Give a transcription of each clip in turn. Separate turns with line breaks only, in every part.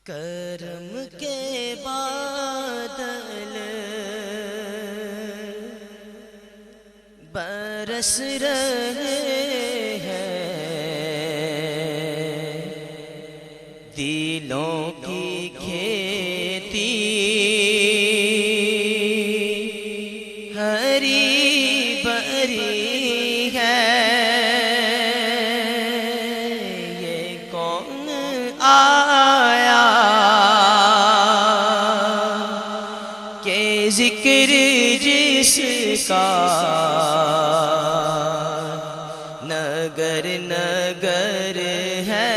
کرم کے بادل برس رہے ہیں، دلوں کی کھیتی ہری بھری ہے۔ یہ کون آیا کہ ذکر جس کا نگر نگر ہے،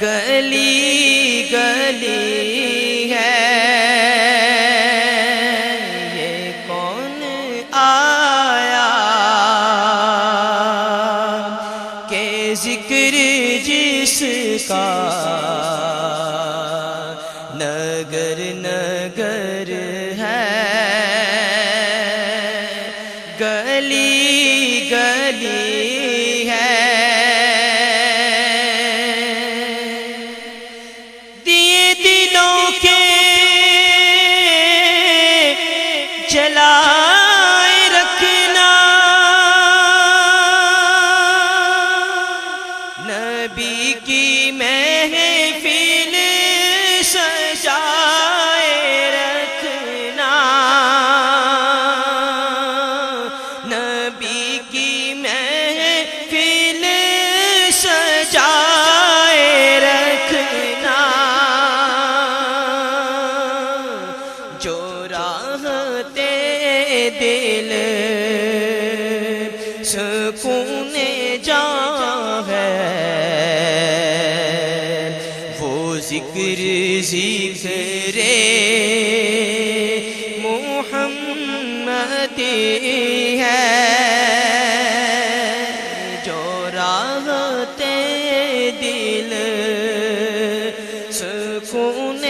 گلی گلی ہے۔ یہ کون آیا کہ ذکر جس کا نگر نگر ہے، گلی گلی ہے۔ دیے دلوں کے جلائے رکھنا، نبی کی محفل سجائے رکھنا، نبی کی محفل سجائے رکھنا۔ جو راحتے دل سکون جاں ہے، وہ ذکر ذکر محمد ہے۔ جو راحتے دل سکون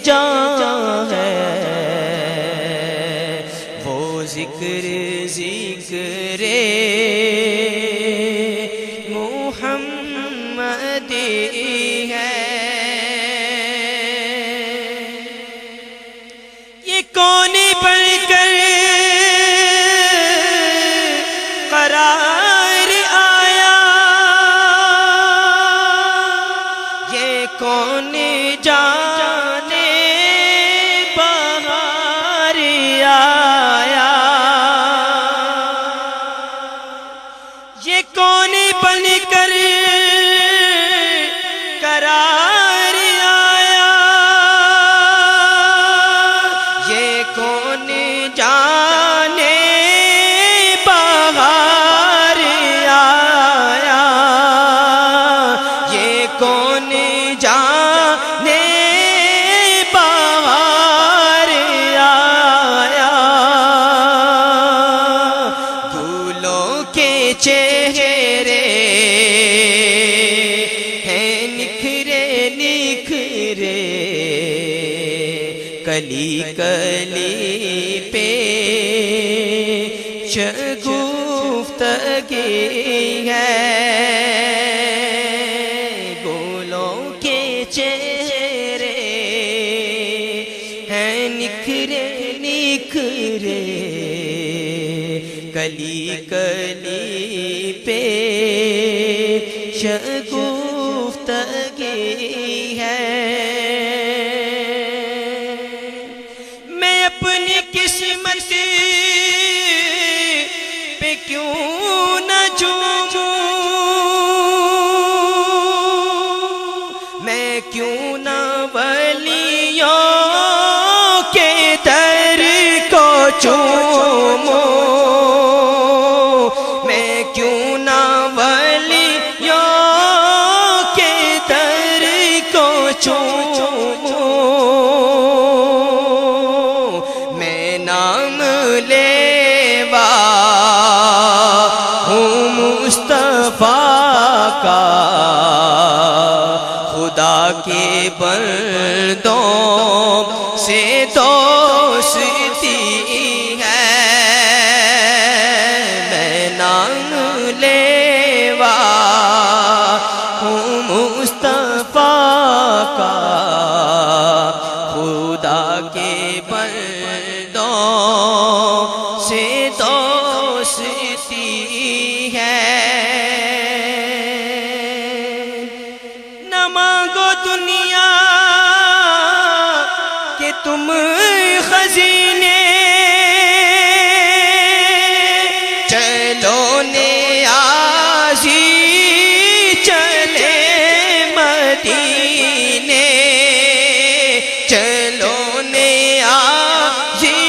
جاں ہے، وہ ذکر ذکر محمد ہے۔ یہ کون بڑھ کر قرار آیا، یہ کون جانے بہار آیا، یہ کون بن کر قرار آیا، یہ کون جانے بہار آیا، یہ کون جانے بہار آیا۔ گلوں کے چہرے ہیں نکھرے نکھرے، کلی کلی پہ شگفتگی ہے۔ گلوں کے چہرے ہیں نکھرے نکھرے، کلی کلی پہ شگفتگی ہے۔ میں اپنی قسمت پہ کیوں نہ جھوموں، میں کیوں نہ ولیوں کے در کو چوموں، میں کیوں نہ ولیوں کے در کو چوموں۔ میں نام لیوا ہوں مصطفیٰ کا، خدا کے بندوں سے دوستی ہے۔ میں نام لیوا ہوں مصطفیٰ مانگو دنیا کہ تم خزینے، چلو نیازی چلے مدینے، چلو نیازی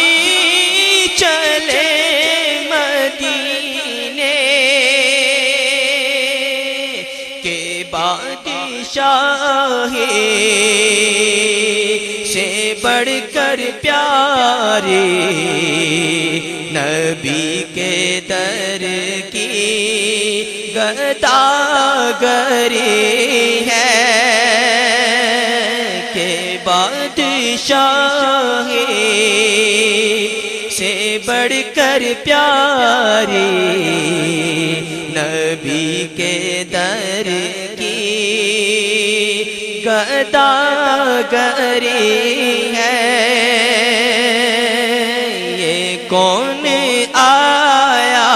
چلے مدینے، کہ بادشاہ سے بڑھ کر پیارے نبی کے در کی گداگری ہے، کہ بادشاہ سے بڑھ کر پیارے نبی کے در کی گداگری ہے۔ یہ کون آیا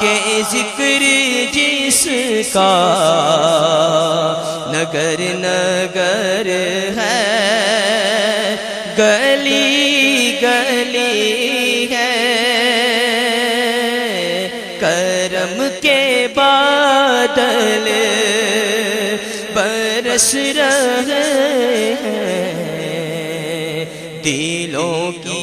کہ ذکر جس کا نگر نگر ہے، گلی گلی ہے، کرم کے بادل برس رہے ہیں، دلوں کی